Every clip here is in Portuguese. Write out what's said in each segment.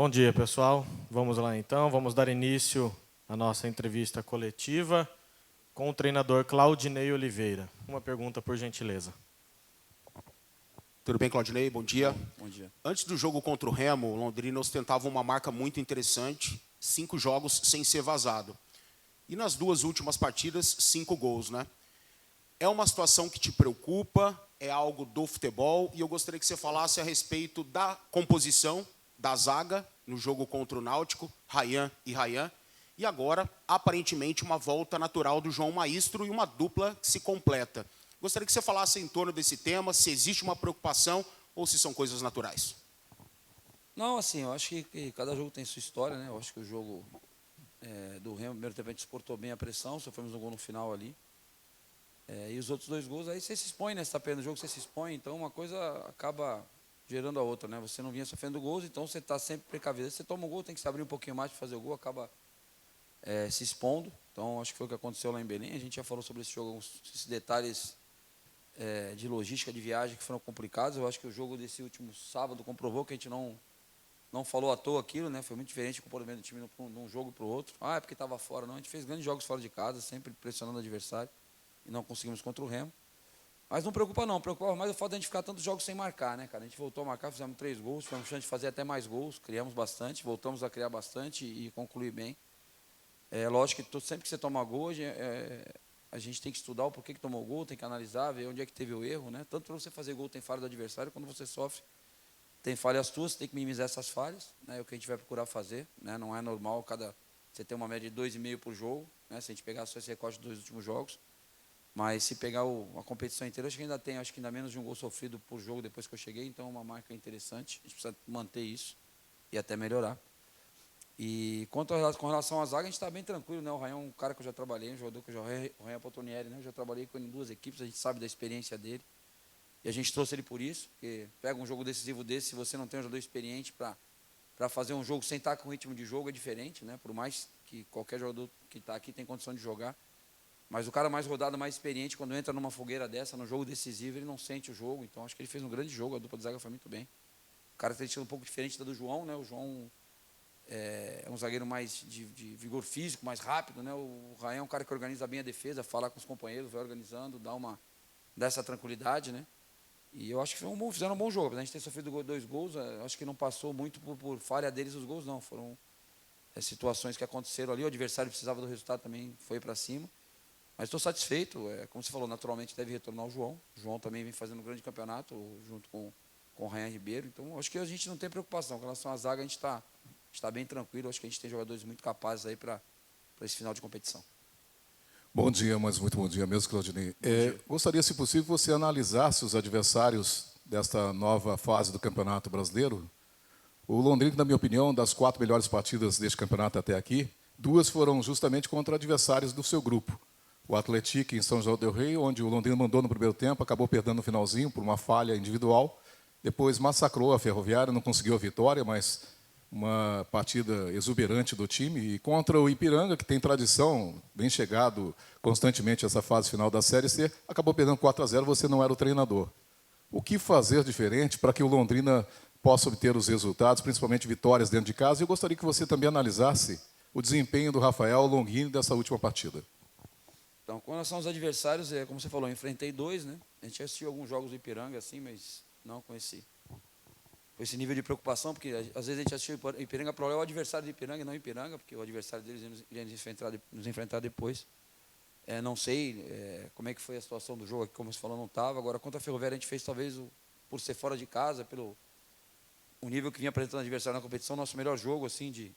Bom dia, pessoal. Vamos lá, então. Vamos dar início à nossa entrevista coletiva com o treinador Claudinei Oliveira. Uma pergunta, por gentileza. Tudo bem, Claudinei? Bom dia. Bom dia. Antes do jogo contra o Remo, o Londrina ostentava uma marca muito interessante, 5 jogos sem ser vazado. E nas 2 últimas partidas, 5 gols, né? É uma situação que te preocupa, é algo do futebol, e eu gostaria que você falasse a respeito da composição da zaga no jogo contra o Náutico, Rayan e Rayan, e agora, aparentemente, uma volta natural do João Maestro e uma dupla que se completa. Gostaria que você falasse em torno desse tema, se existe uma preocupação ou se são coisas naturais. Não, assim, eu acho que cada jogo tem sua história, né? Eu acho que o jogo do Remo, no primeiro tempo, a gente suportou bem a pressão, sofremos um gol no final ali. E os outros 2 gols, aí você se expõe, né? Você está perdendo o jogo, você se expõe, então uma coisa acaba gerando a outra, né? Você não vinha sofrendo gols, então você está sempre precavido. Você toma um gol, tem que se abrir um pouquinho mais para fazer o gol, acaba se expondo. Então, acho que foi o que aconteceu lá em Belém. A gente já falou sobre esse jogo, esses detalhes de logística de viagem que foram complicados. Eu acho que o jogo desse último sábado comprovou que a gente não falou à toa aquilo, né? Foi muito diferente o comportamento do time de um jogo para o outro. É porque estava fora. Não, a gente fez grandes jogos fora de casa, sempre pressionando o adversário, e não conseguimos contra o Remo. Mas não preocupa não, preocupa mais o fato de a gente ficar tantos jogos sem marcar, né, cara? A gente voltou a marcar, fizemos 3 gols, tivemos chance de fazer até mais gols, criamos bastante, voltamos a criar bastante e concluir bem. Lógico que sempre que você toma gol, a gente tem que estudar o porquê que tomou o gol, tem que analisar, ver onde é que teve o erro, né? Tanto para você fazer gol tem falha do adversário, quando você sofre, tem falhas tuas, você tem que minimizar essas falhas, né? É o que a gente vai procurar fazer, né? Não é normal você ter uma média de 2,5 por jogo, né? Se a gente pegar só esse recorte dos 2 últimos jogos, mas se pegar a competição inteira, acho que ainda menos de um gol sofrido por jogo depois que eu cheguei, então é uma marca interessante, a gente precisa manter isso e até melhorar. E com relação à zaga, a gente está bem tranquilo, né? O Rayan é um cara que eu já trabalhei, um jogador que o Rayan Potonieri, né? Eu já trabalhei com ele em 2 equipes, a gente sabe da experiência dele. E a gente trouxe ele por isso, porque pega um jogo decisivo desse, se você não tem um jogador experiente para fazer um jogo sem estar com ritmo de jogo, é diferente, né? Por mais que qualquer jogador que está aqui tem condição de jogar. Mas o cara mais rodado, mais experiente, quando entra numa fogueira dessa, num jogo decisivo, ele não sente o jogo. Então, acho que ele fez um grande jogo, a dupla de zaga foi muito bem. O cara tem sido um pouco diferente da do João, né? O João é um zagueiro mais de vigor físico, mais rápido, né? O Rayan é um cara que organiza bem a defesa, fala com os companheiros, vai organizando, dá essa tranquilidade, né? E eu acho que fizeram um bom jogo. A gente ter sofrido 2 gols, acho que não passou muito por falha deles os gols, não. Foram situações que aconteceram ali, o adversário precisava do resultado, também foi para cima. Mas estou satisfeito, como você falou, naturalmente deve retornar o João. O João também vem fazendo um grande campeonato, junto com o Rayan Ribeiro. Então, acho que a gente não tem preocupação. Com relação à zaga, a gente está bem tranquilo. Acho que a gente tem jogadores muito capazes aí para esse final de competição. Bom dia, mas muito bom dia mesmo, Claudinei. Gostaria, se possível, você analisasse os adversários desta nova fase do Campeonato Brasileiro. O Londrina, na minha opinião, das 4 melhores partidas deste campeonato até aqui, 2 foram justamente contra adversários do seu grupo. O Atlético em São João del Rei, onde o Londrina mandou no primeiro tempo, acabou perdendo no finalzinho por uma falha individual. Depois massacrou a Ferroviária, não conseguiu a vitória, mas uma partida exuberante do time. E contra o Ipiranga, que tem tradição, bem chegado constantemente a essa fase final da Série C, acabou perdendo 4-0, você não era o treinador. O que fazer diferente para que o Londrina possa obter os resultados, principalmente vitórias dentro de casa? E eu gostaria que você também analisasse o desempenho do Rafael Longini dessa última partida. Então, com relação aos adversários, como você falou, eu enfrentei 2, né? A gente assistiu alguns jogos do Ipiranga, assim, mas não com esse nível de preocupação, porque às vezes a gente assistiu o Ipiranga para olhar o adversário do Ipiranga e não o Ipiranga, porque o adversário deles ia nos enfrentar depois. Não sei como é que foi a situação do jogo aqui, como você falou, não estava. Agora, contra a Ferroviária, a gente fez, talvez, por ser fora de casa, pelo o nível que vinha apresentando o adversário na competição, nosso melhor jogo, assim,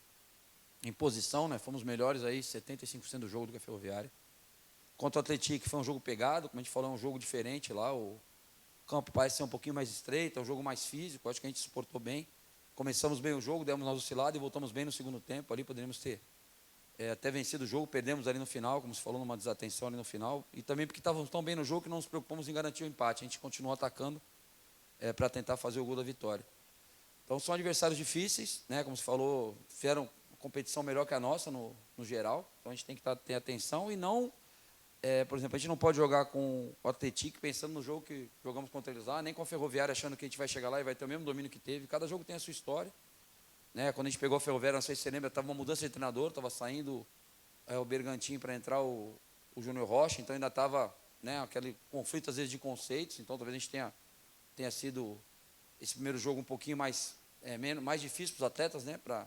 em posição, né? Fomos melhores aí, 75% do jogo do que a Ferroviária. Contra o Atlético, que foi um jogo pegado, como a gente falou, é um jogo diferente lá. O campo parece ser um pouquinho mais estreito, é um jogo mais físico, acho que a gente suportou bem. Começamos bem o jogo, demos nossa oscilada e voltamos bem no segundo tempo. Ali poderíamos ter até vencido o jogo, perdemos ali no final, como se falou, numa desatenção ali no final. E também porque estávamos tão bem no jogo que não nos preocupamos em garantir o empate. A gente continuou atacando para tentar fazer o gol da vitória. Então são adversários difíceis, né? Como se falou, fizeram uma competição melhor que a nossa no geral. Então a gente tem que ter atenção e não... por exemplo, a gente não pode jogar com o Atlético pensando no jogo que jogamos contra eles lá, nem com a Ferroviária achando que a gente vai chegar lá e vai ter o mesmo domínio que teve. Cada jogo tem a sua história. né? Quando a gente pegou a Ferroviária, não sei se você lembra, estava uma mudança de treinador, estava saindo o Bergantin para entrar o Júnior Rocha, então ainda estava, né, aquele conflito às vezes de conceitos, então talvez a gente tenha sido esse primeiro jogo um pouquinho mais difícil para os atletas, né, para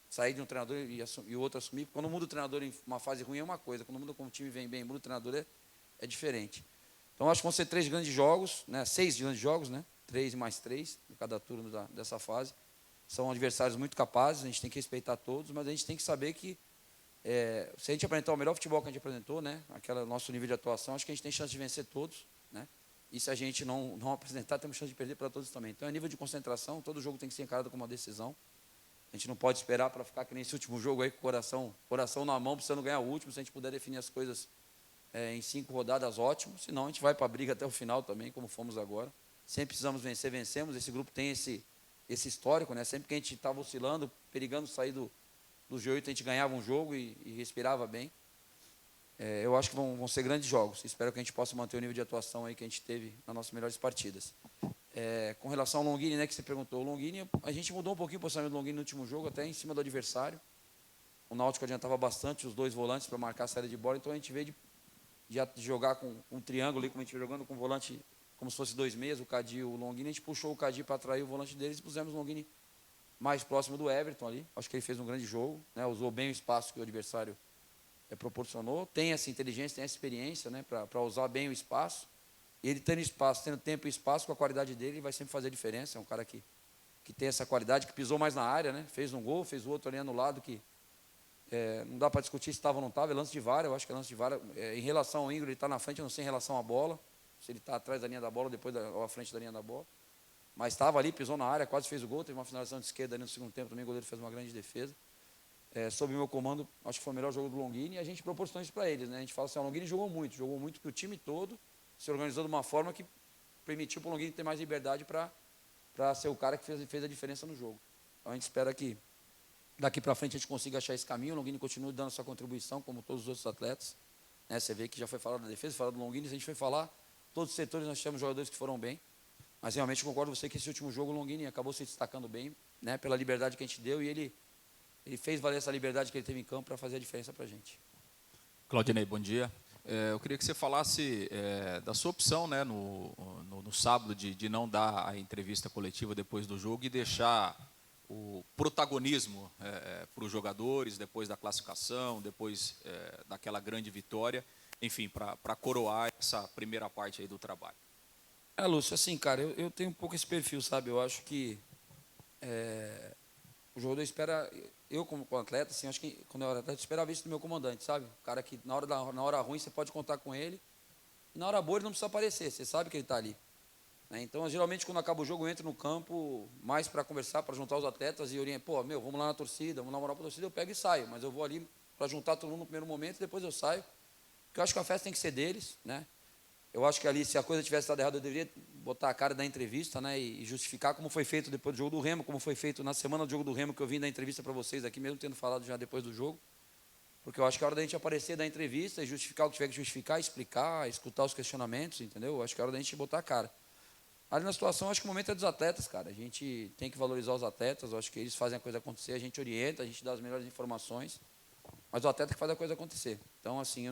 sair de um treinador e o outro assumir. Quando muda o treinador em uma fase ruim é uma coisa, quando muda como o time vem bem, muda o treinador é diferente. Então acho que vão ser 3 grandes jogos, né, 6 grandes jogos, né, 3 mais 3 em cada turno dessa fase. São adversários muito capazes, a gente tem que respeitar todos, mas a gente tem que saber que se a gente apresentar o melhor futebol que a gente apresentou, né, aquele nosso nível de atuação, acho que a gente tem chance de vencer todos, né? E se a gente não apresentar, temos chance de perder para todos também. Então, é nível de concentração, todo jogo tem que ser encarado como uma decisão. A gente não pode esperar para ficar que nem esse último jogo aí, com o coração na mão, precisando ganhar o último. Se a gente puder definir as coisas em 5 rodadas, ótimo. Senão, a gente vai para a briga até o final também, como fomos agora. Sempre precisamos vencer, vencemos. Esse grupo tem esse histórico, né? Sempre que a gente estava oscilando, perigando sair do G8, a gente ganhava um jogo e respirava bem. Eu acho que vão ser grandes jogos. Espero que a gente possa manter o nível de atuação aí que a gente teve nas nossas melhores partidas. Com relação ao Longini, né, que você perguntou, o Longini, a gente mudou um pouquinho o posicionamento do Longini no último jogo, até em cima do adversário. O Náutico adiantava bastante os 2 volantes para marcar a saída de bola, então a gente veio de jogar com um triângulo ali, como a gente veio jogando com o volante, como se fosse 2 meias, o Cadi e o Longini. A gente puxou o Cadi para atrair o volante deles e pusemos o Longini mais próximo do Everton ali. Acho que ele fez um grande jogo, né, usou bem o espaço que o adversário proporcionou, tem essa inteligência, tem essa experiência, né, para usar bem o espaço. E ele tendo espaço, tendo tempo e espaço, com a qualidade dele, ele vai sempre fazer a diferença. É um cara que tem essa qualidade, que pisou mais na área, né, fez um gol, fez o outro ali anulado, que não dá para discutir se estava ou não estava, é lance de VAR. Eu acho que é lance de VAR. Em relação ao Ingrid, ele está na frente, eu não sei em relação à bola, se ele está atrás da linha da bola ou à frente da linha da bola. Mas estava ali, pisou na área, quase fez o gol, teve uma finalização de esquerda ali no segundo tempo, também o goleiro fez uma grande defesa. Sob o meu comando, acho que foi o melhor jogo do Longini, e a gente proporcionou isso para eles, né? A gente fala assim, o Longini jogou muito, que o time todo se organizou de uma forma que permitiu para o Longini ter mais liberdade para ser o cara que fez a diferença no jogo. Então a gente espera que daqui para frente a gente consiga achar esse caminho, o Longini continue dando sua contribuição, como todos os outros atletas, né? Você vê que já foi falado da defesa, falado do Longini, se a gente foi falar, todos os setores nós tivemos jogadores que foram bem, mas realmente concordo com você que esse último jogo o Longini acabou se destacando bem, né? Pela liberdade que a gente deu, e ele fez valer essa liberdade que ele teve em campo para fazer a diferença para a gente. Claudinei, bom dia. Eu queria que você falasse da sua opção, né, no sábado de não dar a entrevista coletiva depois do jogo e deixar o protagonismo para os jogadores, depois da classificação, depois daquela grande vitória, enfim, para coroar essa primeira parte aí do trabalho. Lúcio, assim, cara, eu tenho um pouco esse perfil, sabe? Eu acho que o jogador espera, eu como atleta, assim, acho que quando eu era atleta, eu esperava isso do meu comandante, sabe? O cara que na hora ruim você pode contar com ele, e na hora boa ele não precisa aparecer, você sabe que ele está ali. Né? Então, geralmente, quando acaba o jogo, eu entro no campo mais para conversar, para juntar os atletas e orientar, vamos lá na torcida, vamos dar moral para a torcida, eu pego e saio, mas eu vou ali para juntar todo mundo no primeiro momento e depois eu saio, porque eu acho que a festa tem que ser deles, né? Eu acho que ali, se a coisa tivesse dado errado, eu deveria botar a cara da entrevista, né, e justificar como foi feito depois do jogo do Remo, como foi feito na semana do jogo do Remo, que eu vim da entrevista para vocês aqui, mesmo tendo falado já depois do jogo. Porque eu acho que é hora da gente aparecer da entrevista e justificar o que tiver que justificar, explicar, escutar os questionamentos, entendeu? Eu acho que é hora da gente botar a cara. Ali na situação, acho que o momento é dos atletas, cara. A gente tem que valorizar os atletas, eu acho que eles fazem a coisa acontecer, a gente orienta, a gente dá as melhores informações, mas o atleta que faz a coisa acontecer. Então, assim,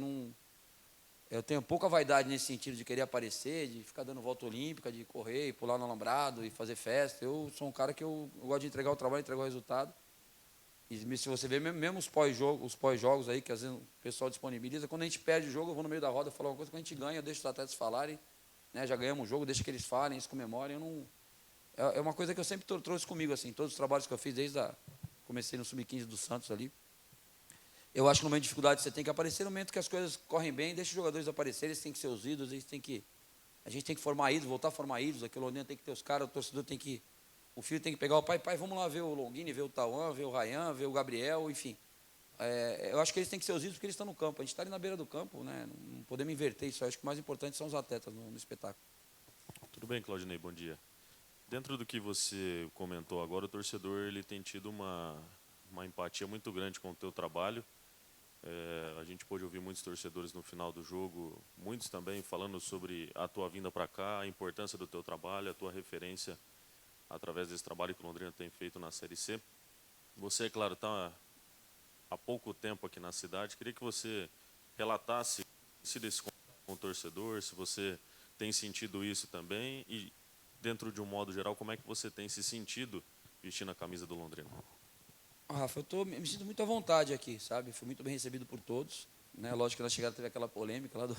eu tenho pouca vaidade nesse sentido de querer aparecer, de ficar dando volta olímpica, de correr, pular no alambrado e fazer festa. Eu sou um cara que eu gosto de entregar o trabalho, entregar o resultado. E se você ver, mesmo os pós-jogos aí, que às vezes o pessoal disponibiliza, quando a gente perde o jogo, eu vou no meio da roda falar uma coisa, quando a gente ganha, eu deixo os atletas falarem, né, já ganhamos o jogo, deixa que eles falem, eles comemorem. É uma coisa que eu sempre trouxe comigo, assim, todos os trabalhos que eu fiz, comecei no Sub-15 do Santos ali. Eu acho que no momento de dificuldade você tem que aparecer, no momento que as coisas correm bem, deixa os jogadores aparecerem, eles têm que ser os ídolos, a gente tem que formar ídolos, voltar a formar ídolos, aqui o Londrina tem que ter os caras, o torcedor tem que, o filho tem que pegar o pai, vamos lá ver o Longini, ver o Tauan, ver o Rayan, ver o Gabriel, enfim. Eu acho que eles têm que ser os ídolos porque eles estão no campo, a gente está ali na beira do campo, né? Não podemos inverter isso, eu acho que o mais importante são os atletas no espetáculo. Tudo bem, Claudinei, bom dia. Dentro do que você comentou agora, o torcedor ele tem tido uma empatia muito grande com o teu trabalho. A gente pôde ouvir muitos torcedores no final do jogo, muitos também falando sobre a tua vinda para cá, a importância do teu trabalho, a tua referência através desse trabalho que o Londrina tem feito na Série C. Você, é claro, está há pouco tempo aqui na cidade. Queria que você relatasse se desse contato com o torcedor, se você tem sentido isso também e, dentro de um modo geral, como é que você tem se sentido vestindo a camisa do Londrina? Rafa, me sinto muito à vontade aqui, sabe? Fui muito bem recebido por todos. Né? Lógico que na chegada teve aquela polêmica lá do,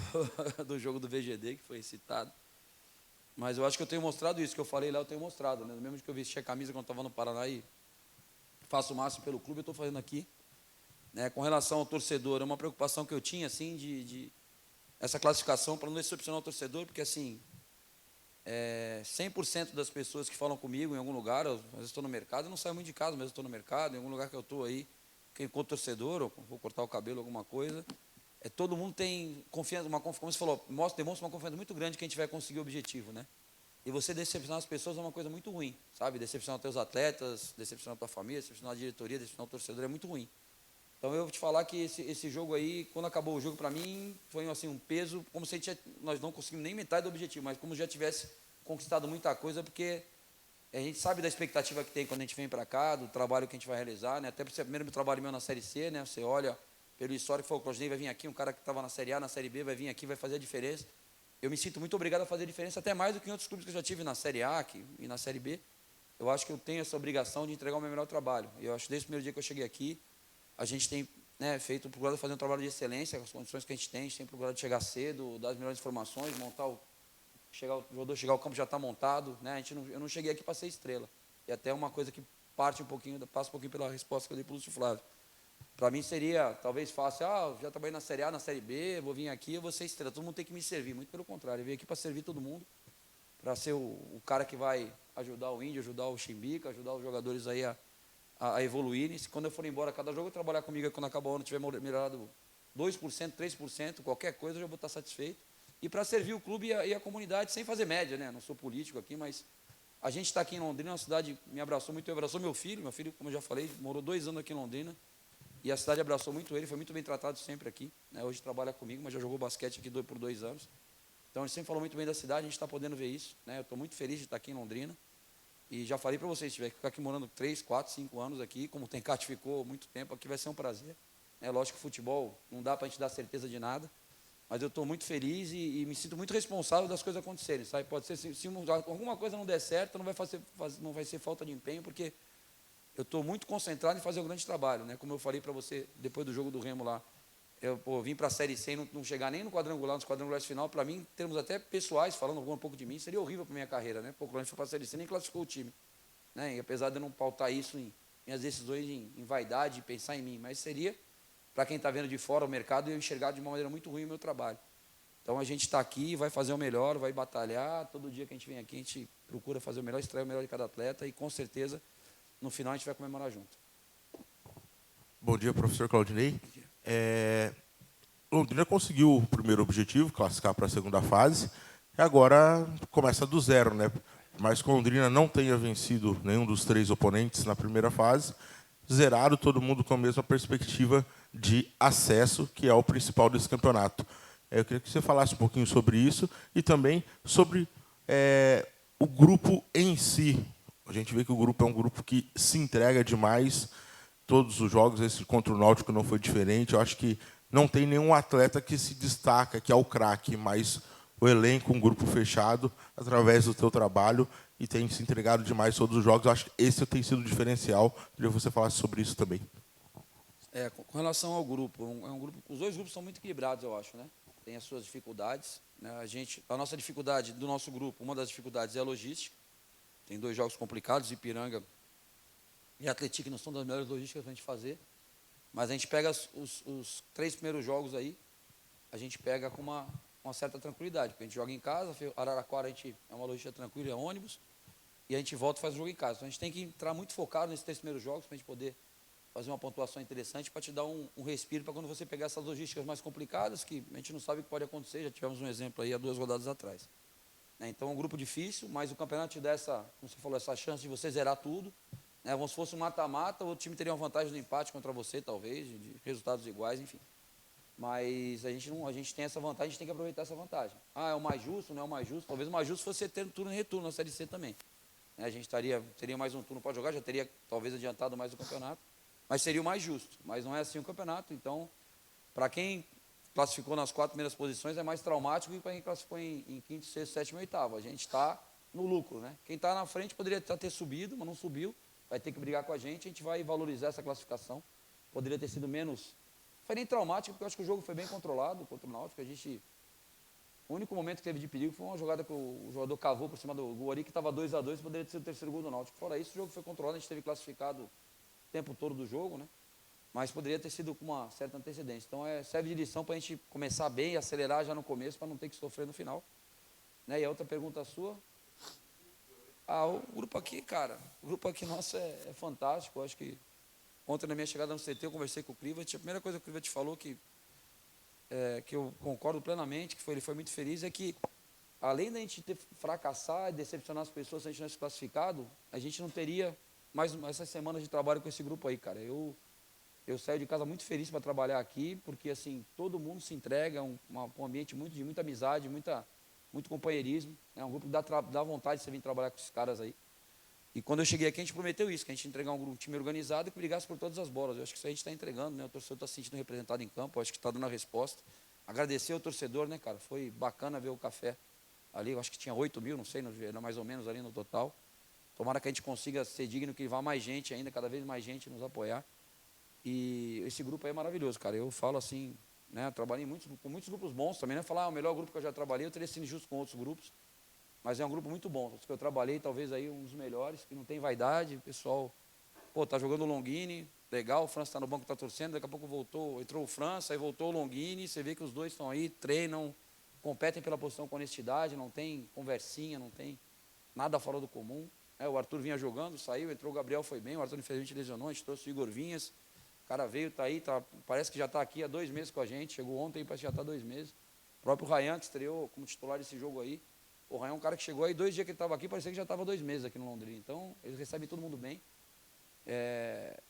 do jogo do VGD, que foi citado. Mas eu acho que eu tenho mostrado isso, que eu falei lá, eu tenho mostrado. Né? Mesmo que eu vesti a camisa quando estava no Paraná e faço o máximo pelo clube, eu estou fazendo aqui. Né? Com relação ao torcedor, é uma preocupação que eu tinha, assim, de essa classificação para não decepcionar o torcedor, porque, assim, 100% das pessoas que falam comigo em algum lugar, às vezes estou no mercado, eu não saio muito de casa, mas estou no mercado, em algum lugar que eu estou aí, que encontro torcedor, ou vou cortar o cabelo, alguma coisa, todo mundo tem confiança, como você falou, demonstra uma confiança muito grande que a gente vai conseguir o objetivo, né? E você decepcionar as pessoas é uma coisa muito ruim, sabe? Decepcionar os teus atletas, decepcionar a tua família, decepcionar a diretoria, decepcionar o torcedor é muito ruim. Então eu vou te falar que esse jogo aí, quando acabou o jogo, para mim, foi assim, um peso, como se nós não conseguimos nem metade do objetivo, mas como já tivesse conquistado muita coisa, porque a gente sabe da expectativa que tem quando a gente vem para cá, do trabalho que a gente vai realizar, né? Até por ser o primeiro trabalho meu na Série C, né? Você olha pelo histórico, o Claudinei vai vir aqui, um cara que estava na Série A, na Série B, vai vir aqui, vai fazer a diferença. Eu me sinto muito obrigado a fazer a diferença, até mais do que em outros clubes que eu já tive na Série A e na Série B. Eu acho que eu tenho essa obrigação de entregar o meu melhor trabalho. E eu acho que desde o primeiro dia que eu cheguei aqui, a gente tem procurado fazer um trabalho de excelência, com as condições que a gente tem procurado chegar cedo, dar as melhores informações, o jogador chegar ao campo já está montado, né? Eu não cheguei aqui para ser estrela. E até uma coisa que passa um pouquinho pela resposta que eu dei para o Lúcio Flávio. Para mim seria talvez fácil, já trabalhei na Série A, na Série B, vou vir aqui, eu vou ser estrela, todo mundo tem que me servir. Muito pelo contrário, eu vim aqui para servir todo mundo, para ser o cara que vai ajudar o Índio, ajudar o Chimbica, ajudar os jogadores aí a evoluírem. Se quando eu for embora cada jogo, trabalhar comigo, quando acabar o ano, tiver melhorado 2%, 3%, qualquer coisa, eu já vou estar satisfeito. E para servir o clube e a comunidade, sem fazer média, né? Não sou político aqui, mas a gente está aqui em Londrina, uma cidade me abraçou muito, abraçou meu filho, como eu já falei, morou 2 anos aqui em Londrina, e a cidade abraçou muito ele, foi muito bem tratado sempre aqui, né? Hoje trabalha comigo, mas já jogou basquete aqui por 2 anos. Então, ele sempre falou muito bem da cidade, a gente está podendo ver isso, né? Eu estou muito feliz de estar aqui em Londrina. E já falei para vocês, se tiver que ficar aqui morando 3, 4, 5 anos aqui, como o Tencate ficou muito tempo aqui, vai ser um prazer. É lógico que futebol não dá para a gente dar certeza de nada, mas eu estou muito feliz e me sinto muito responsável das coisas acontecerem, sabe? Pode ser, se alguma coisa não der certo, não vai ser falta de empenho, porque eu estou muito concentrado em fazer um grande trabalho, né? Como eu falei para você, depois do jogo do Remo lá, eu vim para a Série C e não chegar nem no quadrangular, nos quadrangulares final, para mim, em termos até pessoais, falando um pouco de mim, seria horrível para a minha carreira, né? Pouco antes foi para a Série C, nem classificou o time, né? E apesar de eu não pautar isso em minhas decisões em vaidade, pensar em mim, mas seria, para quem está vendo de fora o mercado, eu enxergar de uma maneira muito ruim o meu trabalho. Então a gente está aqui, vai fazer o melhor, vai batalhar, todo dia que a gente vem aqui, a gente procura fazer o melhor, extrair o melhor de cada atleta e com certeza, no final, a gente vai comemorar junto. Bom dia, professor Claudinei. Londrina conseguiu o primeiro objetivo, classificar para a segunda fase, e agora começa do zero, né? Mas que Londrina não tenha vencido nenhum dos 3 oponentes na primeira fase, zerado todo mundo com a mesma perspectiva de acesso, que é o principal desse campeonato. Eu queria que você falasse um pouquinho sobre isso e também sobre o grupo em si. A gente vê que o grupo é um grupo que se entrega demais. Todos os jogos, esse contra o Náutico não foi diferente. Eu acho que não tem nenhum atleta que se destaca, que é o craque, mas o elenco, um grupo fechado, através do teu trabalho, e tem se entregado demais todos os jogos. Eu acho que esse tem sido o diferencial. Queria que você falasse sobre isso também. Com relação ao grupo, os 2 grupos são muito equilibrados, eu acho, né? Tem as suas dificuldades, né? A nossa dificuldade do nosso grupo, uma das dificuldades é a logística. Tem 2 jogos complicados, Ipiranga e Atlético, que não são das melhores logísticas para a gente fazer. Mas a gente pega os 3 primeiros jogos aí, a gente pega com uma certa tranquilidade, porque a gente joga em casa, Araraquara é uma logística tranquila, é ônibus, e a gente volta e faz o jogo em casa. Então a gente tem que entrar muito focado nesses 3 primeiros jogos para a gente poder fazer uma pontuação interessante, para te dar um respiro para quando você pegar essas logísticas mais complicadas, que a gente não sabe o que pode acontecer, já tivemos um exemplo aí há 2 rodadas atrás. Então é um grupo difícil, mas o campeonato te dá como você falou, essa chance de você zerar tudo. Como se fosse um mata-mata, o time teria uma vantagem do empate contra você, talvez, de resultados iguais, enfim. Mas a gente tem essa vantagem, a gente tem que aproveitar essa vantagem. É o mais justo, não é o mais justo? Talvez o mais justo fosse ter turno e retorno na Série C também. A gente teria mais um turno para jogar, já teria talvez adiantado mais o campeonato. mas seria o mais justo. Mas não é assim o campeonato, então, para quem classificou nas 4 primeiras posições, é mais traumático que para quem classificou em quinto, sexto, sétimo e oitavo. A gente está no lucro, né? Quem está na frente poderia ter subido, mas não subiu, vai ter que brigar com a gente vai valorizar essa classificação. Poderia ter sido menos, não foi nem traumático, porque eu acho que o jogo foi bem controlado contra o Náutico, o único momento que teve de perigo foi uma jogada que o jogador cavou por cima do Guari, que estava 2-2, poderia ter sido o terceiro gol do Náutico. Fora isso, o jogo foi controlado, a gente teve classificado o tempo todo do jogo, né? Mas poderia ter sido com uma certa antecedência. Então, serve de lição para a gente começar bem e acelerar já no começo, para não ter que sofrer no final. Né? E a outra pergunta sua? O grupo aqui, cara, o grupo aqui nosso é fantástico. Eu acho que ontem, na minha chegada no CT, eu conversei com o Krivat. A primeira coisa que o Krivat falou que eu concordo plenamente, que ele foi muito feliz, é que, além da gente fracassar e decepcionar as pessoas se a gente não tivesse classificado, a gente não teria mais essas semanas de trabalho com esse grupo aí, cara. Eu saio de casa muito feliz para trabalhar aqui, porque, assim, todo mundo se entrega, um ambiente de muita amizade, muito companheirismo. É um grupo que dá vontade de você vir trabalhar com esses caras aí. E quando eu cheguei aqui, a gente prometeu isso, que a gente ia entregar um time organizado e que brigasse por todas as bolas. Eu acho que isso a gente está entregando, né? O torcedor está se sentindo representado em campo, eu acho que está dando a resposta. Agradecer ao torcedor, né, cara? Foi bacana ver o café ali, eu acho que tinha 8 mil, não sei, mais ou menos ali no total. Tomara que a gente consiga ser digno, que vá mais gente ainda, cada vez mais gente nos apoiar. E esse grupo aí é maravilhoso, cara. Eu falo assim, né? Trabalhei com muitos grupos bons também, né? Falar, o melhor grupo que eu já trabalhei, eu teria sido injusto com outros grupos. Mas é um grupo muito bom. Os que eu trabalhei, talvez aí um dos melhores, que não tem vaidade. O pessoal, tá jogando o Longini, legal, o França está no banco, está torcendo, daqui a pouco entrou o França, aí voltou o Longini, você vê que os dois estão aí, treinam, competem pela posição com honestidade, não tem conversinha, não tem nada fora do comum. O Arthur vinha jogando, saiu, entrou o Gabriel, foi bem, o Arthur infelizmente lesionou, a gente trouxe o Igor Vinhas, o cara veio, está aí, parece que já está aqui há 2 meses com a gente, chegou ontem, parece que já está 2 meses. O próprio Ryan, que estreou como titular desse jogo aí, o Ryan é um cara que chegou aí, 2 dias que ele estava aqui, parecia que já estava 2 meses aqui no Londrina. Então, eles recebem todo mundo bem. É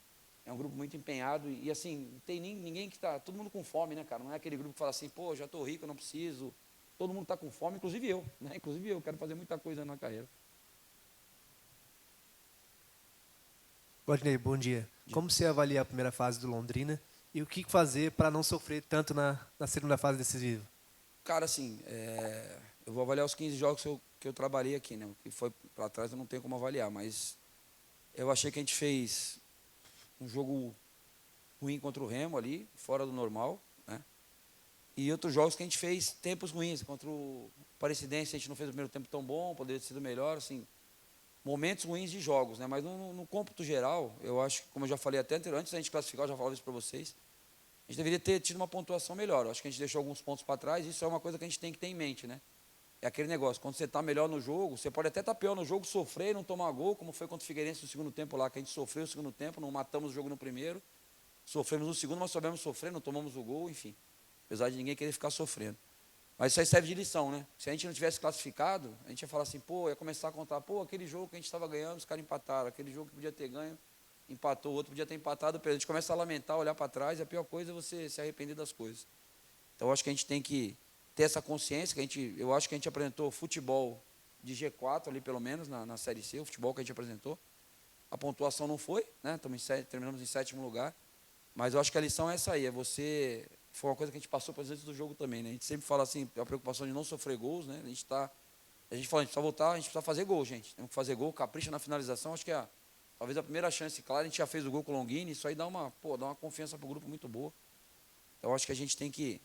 um grupo muito empenhado. E assim, não tem ninguém que está... Todo mundo com fome, né, cara? Não é aquele grupo que fala assim, pô, já estou rico, eu não preciso. Todo mundo está com fome, inclusive eu. Né? Inclusive eu, quero fazer muita coisa na carreira. Claudinei, bom dia. Como você avalia a primeira fase do Londrina e o que fazer para não sofrer tanto na segunda fase decisiva? Cara, assim, eu vou avaliar os 15 jogos que eu trabalhei aqui, né? O que foi para trás eu não tenho como avaliar, mas eu achei que a gente fez um jogo ruim contra o Remo ali, fora do normal, né? E outros jogos que a gente fez tempos ruins. Contra o Aparecidense a gente não fez o primeiro tempo tão bom, poderia ter sido melhor, assim, momentos ruins de jogos, né? Mas no cômputo geral, eu acho que, como eu já falei até antes da gente classificar, eu já falava isso para vocês, a gente deveria ter tido uma pontuação melhor. Eu acho que a gente deixou alguns pontos para trás, isso é uma coisa que a gente tem que ter em mente, né? É aquele negócio, quando você está melhor no jogo, você pode até estar pior no jogo, sofrer e não tomar gol, como foi contra o Figueirense no segundo tempo lá, que a gente sofreu no segundo tempo, não matamos o jogo no primeiro, sofremos no segundo, mas soubemos sofrer, não tomamos o gol, enfim. Apesar de ninguém querer ficar sofrendo. Mas isso aí serve de lição, né? Se a gente não tivesse classificado, a gente ia falar assim, ia começar a contar, aquele jogo que a gente estava ganhando, os caras empataram, aquele jogo que podia ter ganho, empatou, o outro podia ter empatado, a gente começa a lamentar, olhar para trás, e a pior coisa é você se arrepender das coisas. Então, eu acho que a gente tem que ter essa consciência, eu acho que a gente apresentou futebol de G4 ali, pelo menos, na Série C, o futebol que a gente apresentou. A pontuação não foi, né? Terminamos em 7º lugar, mas eu acho que a lição é essa aí, foi uma coisa que a gente passou para antes do jogo também, né? A gente sempre fala assim, a preocupação de não sofrer gols, né? A gente fala, a gente precisa voltar, a gente precisa fazer gol, gente. Temos que fazer gol, capricha na finalização, acho que talvez a primeira chance, claro, a gente já fez o gol com o Longini, isso aí dá uma confiança para o grupo muito boa. Então, acho que a gente tem que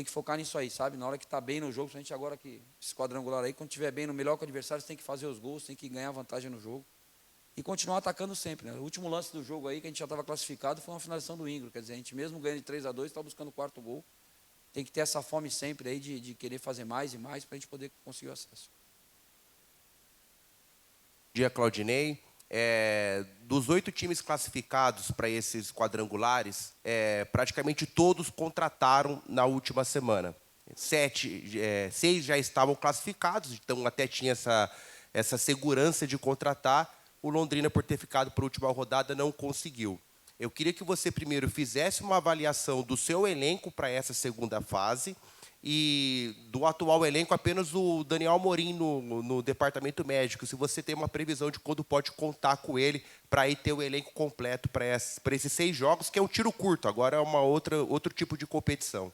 focar nisso aí, sabe? Na hora que está bem no jogo, principalmente agora que esse quadrangular aí, quando estiver bem no melhor que o adversário, você tem que fazer os gols, tem que ganhar vantagem no jogo. E continuar atacando sempre, né? O último lance do jogo aí, que a gente já estava classificado, foi uma finalização do Ingro. Quer dizer, a gente mesmo ganhando de 3-2, está buscando o 4º gol. Tem que ter essa fome sempre aí de querer fazer mais e mais para a gente poder conseguir o acesso. Bom dia, Claudinei. Dos 8 times classificados para esses quadrangulares, praticamente todos contrataram na última semana. 6 já estavam classificados, então até tinha essa segurança de contratar. O Londrina, por ter ficado para a última rodada, não conseguiu. Eu queria que você primeiro fizesse uma avaliação do seu elenco para essa segunda fase e do atual elenco apenas o Daniel Amorim no departamento médico. Se você tem uma previsão de quando pode contar com ele para aí ter o elenco completo para esses 6 jogos, que é um tiro curto, agora é outro tipo de competição.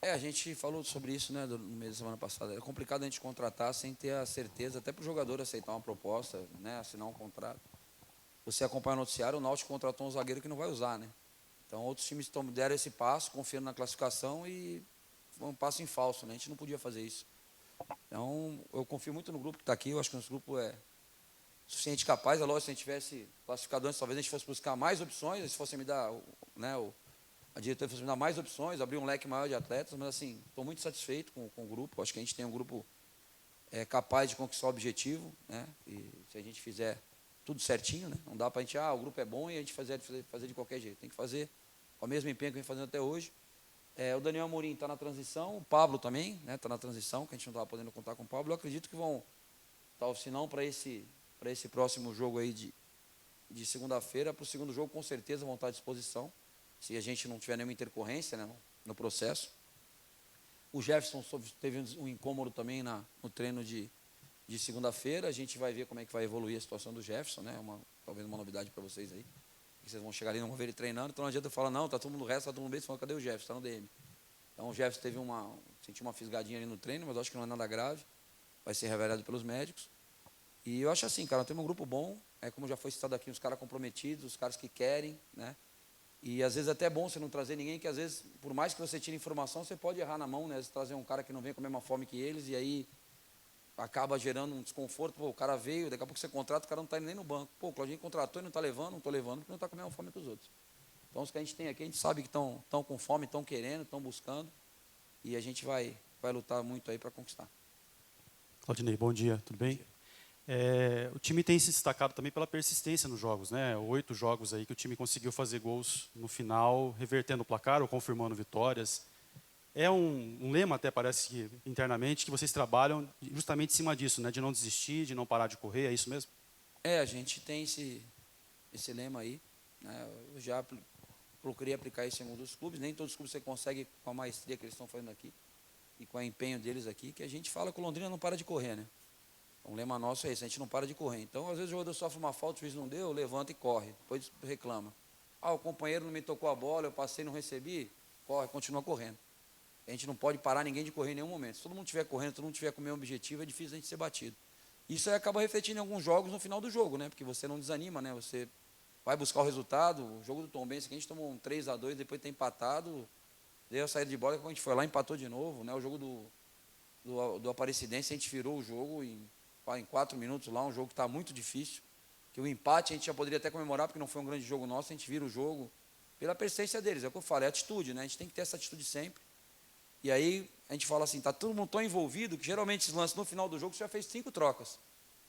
A gente falou sobre isso, né, no mês da semana passada. É complicado a gente contratar sem ter a certeza, até para o jogador aceitar uma proposta, né, assinar um contrato. Você acompanha o noticiário, o Náutico contratou um zagueiro que não vai usar, né? Então, outros times deram esse passo, confiando na classificação e foi um passo em falso, né? A gente não podia fazer isso. Então, eu confio muito no grupo que está aqui. Eu acho que o nosso grupo é suficiente capaz. É lógico, se a gente tivesse classificado antes, talvez a gente fosse buscar mais opções, se fosse me dar, né, a diretoria fosse me dar mais opções, abrir um leque maior de atletas, mas assim, estou muito satisfeito com o grupo. Acho que a gente tem um grupo capaz de conquistar o objetivo, né? E se a gente fizer tudo certinho, né? Não dá para a gente, o grupo é bom e a gente fazer de qualquer jeito. Tem que fazer com o mesmo empenho que vem fazendo até hoje. O Daniel Amorim está na transição, o Pablo também está na transição, que a gente não estava podendo contar com o Pablo. Eu acredito que vão estar, se não para esse próximo jogo aí de segunda-feira, para o segundo jogo com certeza vão estar à disposição, se a gente não tiver nenhuma intercorrência, né, no processo. O Jefferson teve um incômodo também no treino de segunda-feira. A gente vai ver como é que vai evoluir a situação do Jefferson, né? Talvez uma novidade para vocês aí. Vocês vão chegar ali e não vão ver ele treinando, então não adianta eu falar, não, tá todo mundo no resto, tá todo mundo bem, você fala, cadê o Jefferson? Está no DM. Então o Jefferson sentiu uma fisgadinha ali no treino, mas acho que não é nada grave, vai ser revelado pelos médicos. E eu acho assim, cara, nós temos um grupo bom, como já foi citado aqui, os caras comprometidos, os caras que querem, né? E às vezes até é bom você não trazer ninguém, que às vezes, por mais que você tire informação, você pode errar na mão, né? Às vezes trazer um cara que não vem com a mesma fome que eles, e aí acaba gerando um desconforto. Pô, o cara veio, daqui a pouco você contrata, o cara não está indo nem no banco. Pô, o Claudinho contratou e não está levando, não estou levando, porque não está com a mesma fome que os outros. Então, os que a gente tem aqui, a gente sabe que estão com fome, estão querendo, estão buscando, e a gente vai lutar muito aí para conquistar. Claudinei, bom dia, tudo bem? O time tem se destacado também pela persistência nos jogos, né? 8 jogos aí que o time conseguiu fazer gols no final, revertendo o placar ou confirmando vitórias. É um lema, até parece que internamente, que vocês trabalham justamente em cima disso, né? De não desistir, de não parar de correr, é isso mesmo? A gente tem esse lema aí, né? Eu já procurei aplicar isso em alguns dos clubes, nem todos os clubes você consegue com a maestria que eles estão fazendo aqui e com o empenho deles aqui, que a gente fala que o Londrina não para de correr, né? O lema nosso é esse, a gente não para de correr. Então, às vezes o jogador sofre uma falta, o juiz não deu, levanta e corre, depois reclama. O companheiro não me tocou a bola, eu passei e não recebi, corre, continua correndo. A gente não pode parar ninguém de correr em nenhum momento. Se todo mundo estiver correndo, todo mundo estiver com o mesmo objetivo, é difícil a gente ser batido. Isso aí acaba refletindo em alguns jogos no final do jogo, né? Porque você não desanima, né? Você vai buscar o resultado. O jogo do Tombense, que a gente tomou um 3-2, depois tem empatado, deu a saída de bola, quando a gente foi lá, empatou de novo, né? O jogo do Aparecidense, a gente virou o jogo em 4 minutos lá, um jogo que está muito difícil, que o empate a gente já poderia até comemorar, porque não foi um grande jogo nosso, a gente vira o jogo pela persistência deles, é o que eu falo, é atitude, né? A gente tem que ter essa atitude sempre. E aí a gente fala assim, está todo mundo tão envolvido que geralmente esses lances no final do jogo você já fez 5 trocas.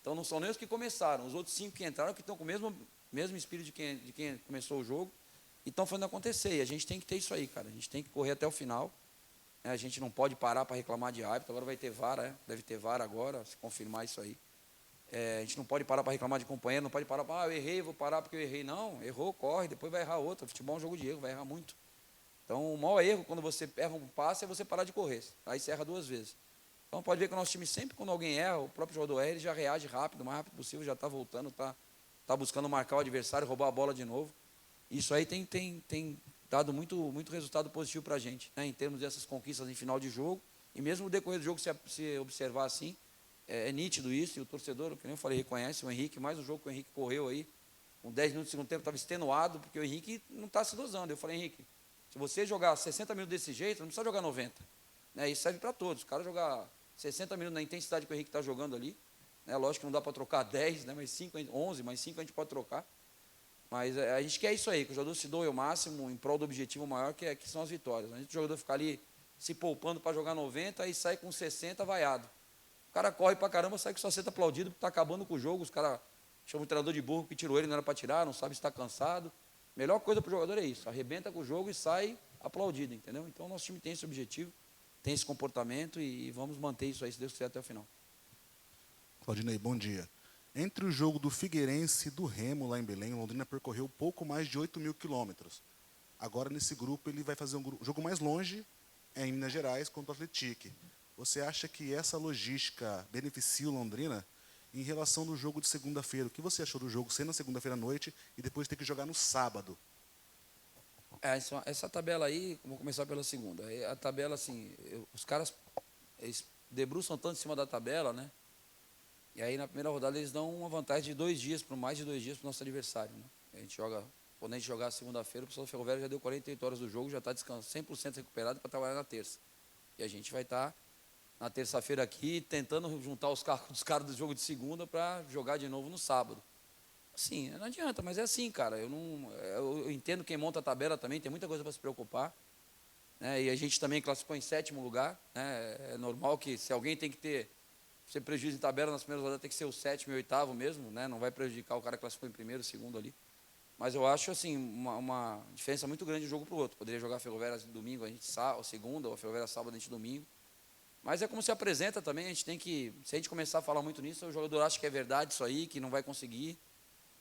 Então não são nem os que começaram, os outros 5 que entraram que estão com o mesmo espírito de quem começou o jogo e estão fazendo acontecer. E a gente tem que ter isso aí, cara. A gente tem que correr até o final. A gente não pode parar para reclamar de árbitro. Agora vai ter VAR, deve ter VAR agora, se confirmar isso aí. A gente não pode parar para reclamar de companheiro, não pode parar para, eu errei, vou parar porque eu errei. Não, errou, corre, depois vai errar outro. Futebol é um jogo de erro, vai errar muito. Então, o maior erro quando você erra um passe é você parar de correr. Aí você erra 2 vezes. Então, pode ver que o nosso time sempre, quando alguém erra, o próprio jogador erra, ele já reage rápido, o mais rápido possível, já está voltando, está buscando marcar o adversário, roubar a bola de novo. Isso aí tem dado muito resultado positivo para a gente, né, em termos dessas conquistas em final de jogo. E mesmo no decorrer do jogo, se observar assim, é nítido isso, e o torcedor, que nem eu falei, reconhece o Henrique, mais um jogo que o Henrique correu aí, com 10 minutos do segundo tempo, estava extenuado, porque o Henrique não está se dosando. Eu falei, Henrique, se você jogar 60 minutos desse jeito, não precisa jogar 90. Né? Isso serve para todos. O cara jogar 60 minutos na intensidade que o Henrique está jogando ali, né? Lógico que não dá para trocar 10, né? Mas 5, 11, mas 5 a gente pode trocar. Mas a gente quer isso aí, que o jogador se doe ao máximo em prol do objetivo maior, que são as vitórias. A gente, o jogador ficar ali se poupando para jogar 90 e sai com 60 vaiado. O cara corre para caramba, sai com 60 aplaudido, porque está acabando com o jogo. Os caras chamam o treinador de burro que tirou ele, não era para tirar, não sabe se está cansado. Melhor coisa para o jogador é isso, arrebenta com o jogo e sai aplaudido, entendeu? Então, o nosso time tem esse objetivo, tem esse comportamento e vamos manter isso aí, se Deus quiser, até o final. Claudinei, bom dia. Entre o jogo do Figueirense e do Remo, lá em Belém, Londrina percorreu pouco mais de 8.000 quilômetros. Agora, nesse grupo, ele vai fazer um jogo mais longe, em Minas Gerais contra o Atlético. Você acha que essa logística beneficia o Londrina em relação do jogo de segunda-feira? O que você achou do jogo ser na segunda-feira à noite e depois ter que jogar no sábado? Essa tabela aí, vou começar pela segunda. A tabela, assim, os caras eles debruçam tanto em cima da tabela, né? E aí, na primeira rodada, eles dão uma vantagem de 2 dias, mais de 2 dias para o nosso adversário, né? Quando a gente jogar segunda-feira, o pessoal do Ferroviário já deu 48 horas do jogo, já está 100% recuperado para trabalhar na terça. E a gente vai estar na terça-feira aqui, tentando juntar os caras do jogo de segunda para jogar de novo no sábado. Assim, não adianta, mas é assim, cara. Eu entendo quem monta a tabela também, tem muita coisa para se preocupar. Né? E a gente também classificou em 7º lugar. Né? É normal que se alguém tem que ser prejuízo em tabela nas primeiras rodadas, tem que ser o 7º e o 8º mesmo, né? Não vai prejudicar o cara que classificou em 1º, 2º ali. Mas eu acho assim, uma diferença muito grande de um jogo para o outro. Poderia jogar a Ferroviária domingo, a gente ou segunda, ou a Ferroviária sábado, a gente domingo. Mas é como se apresenta também, a gente tem que, se a gente começar a falar muito nisso, o jogador acha que é verdade isso aí, que não vai conseguir.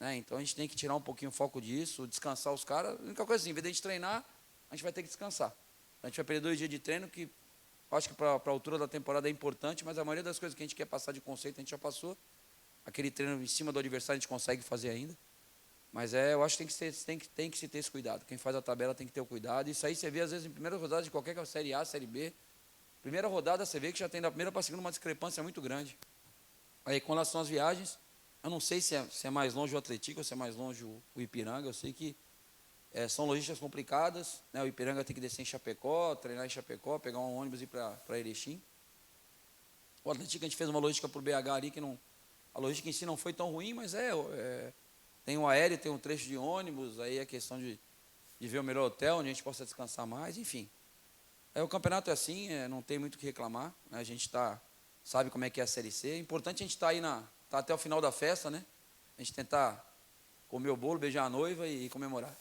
Né? Então a gente tem que tirar um pouquinho o foco disso, descansar os caras. A única coisa assim, em vez de a gente treinar, a gente vai ter que descansar. A gente vai perder 2 dias de treino, que acho que para a altura da temporada é importante, mas a maioria das coisas que a gente quer passar de conceito, a gente já passou. Aquele treino em cima do adversário a gente consegue fazer ainda. Mas eu acho que tem que se ter esse cuidado. Quem faz a tabela tem que ter o cuidado. Isso aí você vê, às vezes, em primeira rodada de qualquer Série A, Série B. Primeira rodada, você vê que já tem da primeira para a segunda uma discrepância muito grande. Aí, com relação às viagens, eu não sei se é mais longe o Atlético ou se é mais longe o Ipiranga. Eu sei que são logísticas complicadas. Né? O Ipiranga tem que descer em Chapecó, treinar em Chapecó, pegar um ônibus e ir para Erechim. O Atlético, a gente fez uma logística para o BH ali, que a logística em si não foi tão ruim, mas tem um aéreo, tem um trecho de ônibus, aí é questão de ver o melhor hotel, onde a gente possa descansar mais, enfim. O campeonato é assim, não tem muito o que reclamar, né? A gente sabe como é que é a Série C. É importante a gente estar aí tá até o final da festa, né? A gente tentar comer o bolo, beijar a noiva e comemorar.